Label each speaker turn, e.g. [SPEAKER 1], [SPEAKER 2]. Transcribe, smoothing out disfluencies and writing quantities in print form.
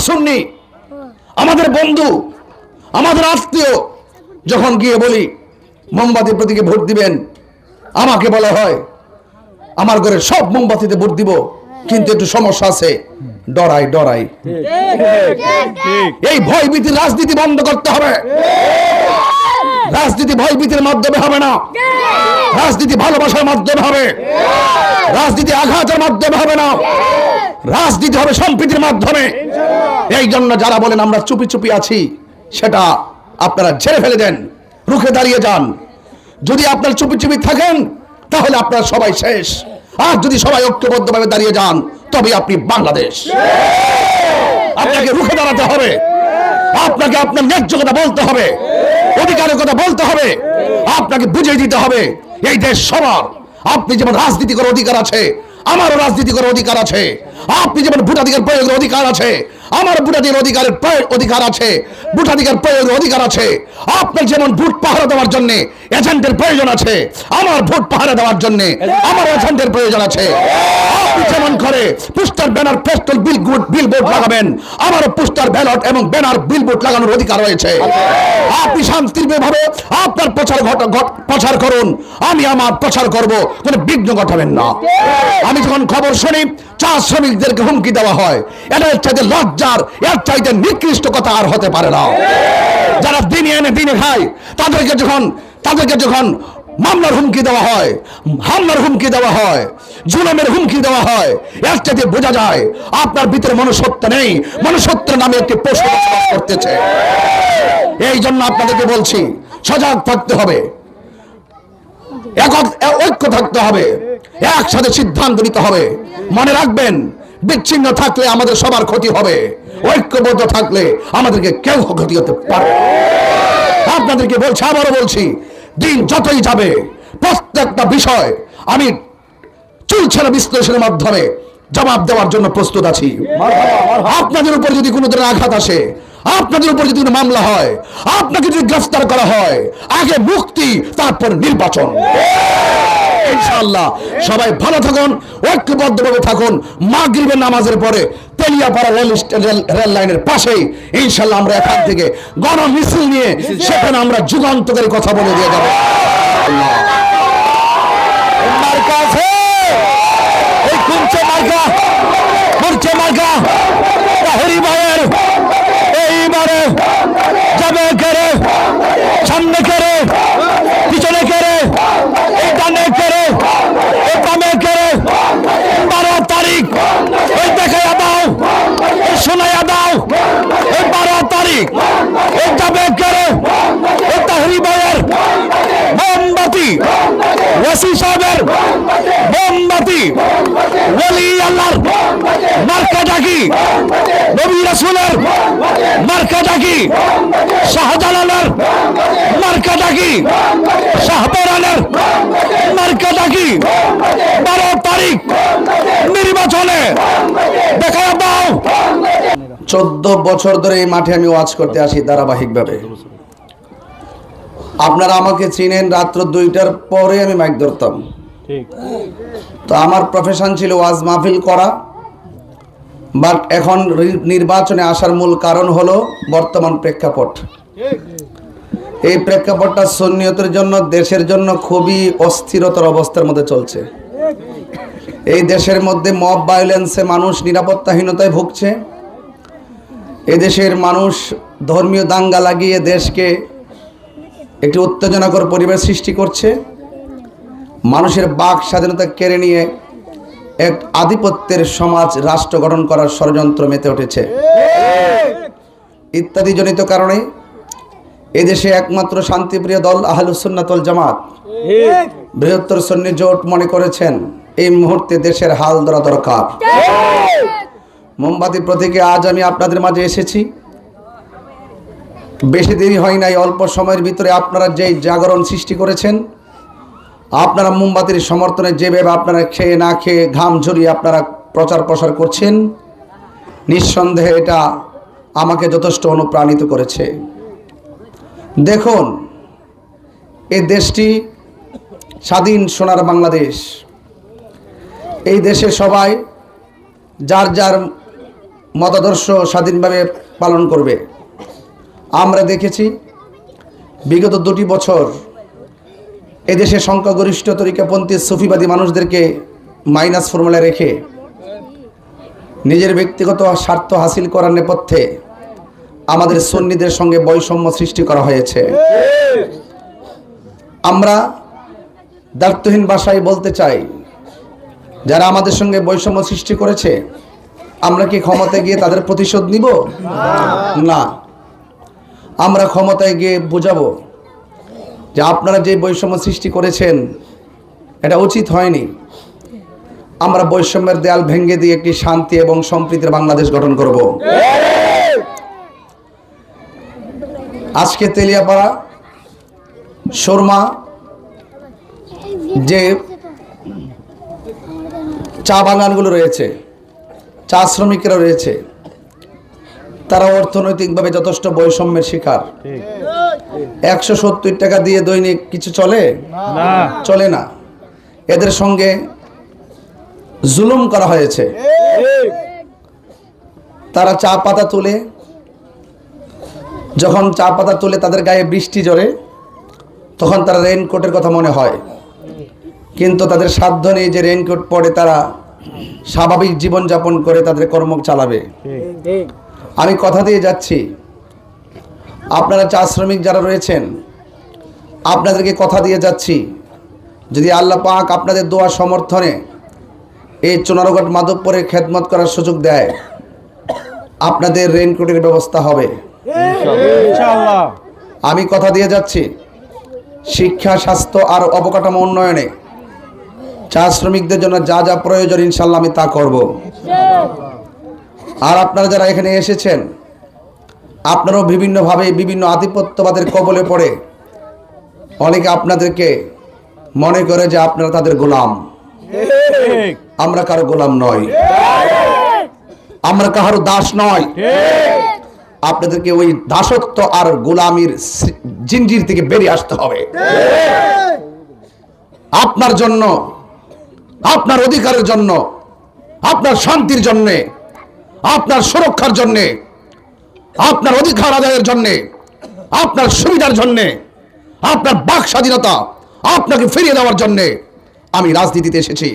[SPEAKER 1] সুন্নি, আমাদের বন্ধু, আমাদের আত্মীয়, যখন গিয়ে বলি মোমবাতি প্রতীকে ভোট দিবেন, আমাকে বলা হয় আমার ঘরে সব মোমবাতিতে ভোট দিব, কিন্তু একটু সমস্যা আছে, ডরাই। এই ভয়ভীতির রাজনীতি বন্ধ করতে হবে। রাজনীতি ভয়ভীতির মাধ্যমে হবে না, রাজনীতি ভালোবাসার মাধ্যমে হবে, রাজনীতি আঘাতের মাধ্যমে হবে না, রাজনীতি হবে সম্প্রীতির মাধ্যমে। এই জন্য যারা বলেন আমরা চুপি চুপি আছি, সেটা আপনারা ঝেড়ে ফেলে দেন, রুখে দাঁড়িয়ে যান। যদি আপনারা চুপি চুপি থাকেন তাহলে আপনারা সবাই শেষ। আর যদি সবাই ঐক্যবদ্ধভাবে দাঁড়িয়ে যান তবে আপনি বাংলাদেশ। আপনাকে রুখে দাঁড়াতে হবে, আপনাকে আপনার ন্যায্য কথা বলতে হবে, অধিকারের কথা বলতে হবে, আপনাকে বুঝিয়ে দিতে হবে এই দেশ সবার। আপনি যেমন রাজনীতি করার অধিকার আছে, আমারও রাজনীতি করার অধিকার আছে। আপনি যেমন ভোটাধিকার প্রয়োগের অধিকার আছে, আমার ভোটাধিকার অধিকার আছে, ভোটাধিকার প্রয়োগের অধিকার আছে। আপনার যেমন ভোট পাহারা দেওয়ার জন্য এজেন্টের প্রয়োজন আছে, আমার ভোট পাহারা দেওয়ার জন্য আমার এজেন্টের প্রয়োজন আছে। আপনি যেমন করে পোস্টার, ব্যানার, ফেস্টুন, বিলবোর্ড লাগাবেন, আমারও পোস্টার, ব্যালট এবং ব্যানার, বিলবোর্ড লাগানোর অধিকার রয়েছে। আপনি শান্তিভাবে আপনার প্রচার করুন, আমি আমার প্রচার করব, কোনো বিঘ্ন ঘটাবেন না। আমি যখন খবর শুনি চা শ্রমিকদেরকে হুমকি দেওয়া হয়, এটা চাইতে লজ্জার, এর চাইতে নিকৃষ্ট কথা আর হতে পারে না। যারা দিনে এনে দিনে খায় তাদেরকে যখন মামলার হুমকি দেওয়া হয়, হামলার হুমকি দেওয়া হয়, জুলুমের হুমকি দেওয়া হয়, এর চাইতে বোঝা যায় আপনার ভিতরে মনুষ্যত্ব নেই, মনুষ্যত্ব নামে একটি পশু বসবাস করতেছে। এই জন্য আপনাদেরকে বলছি, সজাগ থাকতে হবে, ঐক্য থাকতে হবে, একসাথে সিদ্ধান্ত নিতে হবে। মনে রাখবেন, বিচ্ছিন্ন থাকলে আমাদের সবার ক্ষতি হবে, ঐক্যবদ্ধ থাকলে আমাদেরকে কেউ ক্ষতি করতে পারে। আপনাদেরকে বলছি, আবারও বলছি, দিন যতই যাবে প্রত্যেকটা বিষয় আমি চুলছেনা বিশ্লেষণের মাধ্যমে জবাব দেওয়ার জন্য প্রস্তুত আছি। আপনাদের উপর যদি কোনো ধরনের আঘাত আসে, আপনাদের উপর যদি কোনো মামলা হয়, আপনাকে যদি গ্রেফতার করা হয়, আগে মুক্তি তারপর নির্বাচন। ইনশাআল্লাহ সবাই ভালো থাকুন, ঐক্যবদ্ধভাবে থাকুন। মাগরিবের নামাজের পরে তেলিয়াপাড়া রেল লাইনের পাশেই ইনশাআল্লাহ আমরা এখান থেকে গণমিছিল নিয়ে সেখানে আমরা যুগান্তকারী কথা বলে দিয়ে যাব। এইবারে যাবে কেড়ে, সামনে কেড়ে, পিছনে কেড়ে, এই ডানে কেড়ে, এই বামে কেড়ে, 12 তারিখ এই দেখাইয়া দাও, এই শোনাইয়া দাও, এই 12 তারিখ এই যাবে কেড়ে, এই তাহরি ভাইয়ের মোমবাতি, ওয়াসি সাহেবের মোমবাতি, ওলি আল্লাহর মার্কা ডাকি, নবী রাসূলের মার্কা ডাকি, শাহজালালের মার্কা ডাকি, শাহপরানের মার্কা ডাকি, 12 তারিখ নির্বাচনে দেখা দাও। 14 বছর ধরে এই মাঠে আমি ওয়াজ করতে আসি ধারাবাহিকভাবে। আপনারা আমাকে চিনেন, রাত্র 2টার পরে আমি মাইক ধরতাম। তো আমার প্রফেশন ছিল ওয়াজ মাহফিল করা, বাট এখন নির্বাচনে আসার মূল কারণ হলো বর্তমান প্রেক্ষাপট। এই প্রেক্ষাপটটা সুন্নিয়তের জন্য, দেশের জন্য খুবই অস্থিরতর অবস্থার মধ্যে চলছে। এই দেশের মধ্যে মব ভায়োলেন্সে মানুষ নিরাপত্তাহীনতায় ভুগছে। এই দেশের মানুষ ধর্মীয় দাঙ্গা লাগিয়ে দেশকে একটি উত্তেজনাকর পরিবেশ সৃষ্টি করছে। মানুষের বাক স্বাধীনতা কেড়ে নিয়ে এক আধিপত্যের সমাজ, রাষ্ট্র গঠন করার ষড়যন্ত্র মেতে উঠেছে। ইত্যাদি জনিত কারণে এদেশে একমাত্র শান্তিপ্রিয় দল আহলুস সুন্নাত ওয়াল জামাত, বৃহত্তর সুন্নি জোট মনে করেছেন এই মুহূর্তে দেশের হাল ধরা দরকার। মোমবাতি প্রতীকে আজ আমি আপনাদের মাঝে এসেছি। বেশি দেরি হয় নাই, অল্প সময়ের ভিতরে আপনারা যেই জাগরণ সৃষ্টি করেছেন, আপনারা মোমবাতির সমর্থনে যেভাবে আপনারা খেয়ে না খেয়ে ঘাম ঝরিয়ে আপনারা প্রচার প্রসার করছেন, নিঃসন্দেহে এটা আমাকে যথেষ্ট অনুপ্রাণিত করেছে। দেখুন, এই দেশটি স্বাধীন সোনার বাংলাদেশ। এই দেশে সবাই যার যার মতাদর্শ স্বাধীনভাবে পালন করবে। আমরা দেখেছি বিগত 2টি বছর এদেশে সংখ্যাগরিষ্ঠ তরিকাপন্থী সুফিবাদী মানুষদেরকে মাইনাস ফর্মুলায় রেখে নিজের ব্যক্তিগত স্বার্থ হাসিল করার নেপথ্যে আমাদের সুন্নিদের সঙ্গে বৈষম্য সৃষ্টি করা হয়েছে। আমরা দায়িত্বহীন ভাষায় বলতে চাই, যারা আমাদের সঙ্গে বৈষম্য সৃষ্টি করেছে আমরা কি ক্ষমতায় গিয়ে তাদের প্রতিশোধ নিব? না, আমরা ক্ষমতায় গিয়ে বোঝাবো যে আপনারা যে বৈষম্য সৃষ্টি করেছেন এটা উচিত হয়নি। আমরা বৈষম্যের দেয়াল ভেঙে দিয়ে একটি শান্তি এবং সম্প্রীতির বাংলাদেশ গঠন করব। আজকে তেলিয়াপাড়া সুরমা যে চা বাগানগুলো রয়েছে, চা শ্রমিকেরা রয়েছে, তারা অর্থনৈতিকভাবে যথেষ্ট বৈষম্যের শিকার। 170 টাকা দিয়ে দৈনিক কিছু চলে না। এদের সঙ্গে জুলুম করা হয়েছে। তারা চা পাতা তুলে, যখন চা পাতা তুলে তাদের গায়ে বৃষ্টি ঝরে তখন তারা রেইনকোটের কথা মনে হয়, কিন্তু তাদের সাধ্য নেই যে রেইনকোট পরে তারা স্বাভাবিক জীবনযাপন করে তাদের কর্ম চালাবে। আমি কথা দিয়ে যাচ্ছি, আপনারা চা শ্রমিক যারা রয়েছেন আপনাদেরকে কথা দিয়ে যাচ্ছি, যদি আল্লাহ পাক আপনাদের দোয়া সমর্থনে এই চুনারুঘাট মাধবপুরে খেদমত করার সুযোগ দেয় আপনাদের রেইনকোটের ব্যবস্থা হবে ইনশাআল্লাহ। আমি কথা দিয়ে যাচ্ছি, শিক্ষা, স্বাস্থ্য আর অবকাঠামো উন্নয়নে চা শ্রমিকদের জন্য যা যা প্রয়োজন ইনশাআল্লাহ আমি তা করব। আর আপনারা যারা এখানে এসেছেন আপনারাও বিভিন্নভাবে বিভিন্ন আধিপত্যবাদের কবলে পড়ে অনেকে আপনাদেরকে মনে করে যে আপনারা তাদের গোলাম। আমরা কারো গোলাম নই, আমরা কারো দাস নয়। আপনাদেরকে ওই দাসত্ব আর গোলামির জিঞ্জির থেকে বেরিয়ে আসতে হবে। আপনার জন্য, আপনার অধিকারের জন্য, আপনার শান্তির জন্য, আপনার সুরক্ষার জন্য, আপনার অধিকার আদায়ের জন্য, আপনার সুবিধার জন্য, আপনার বাক স্বাধীনতা আপনাকে ফিরিয়ে দেওয়ার জন্য আমি রাজনীতিতে এসেছি।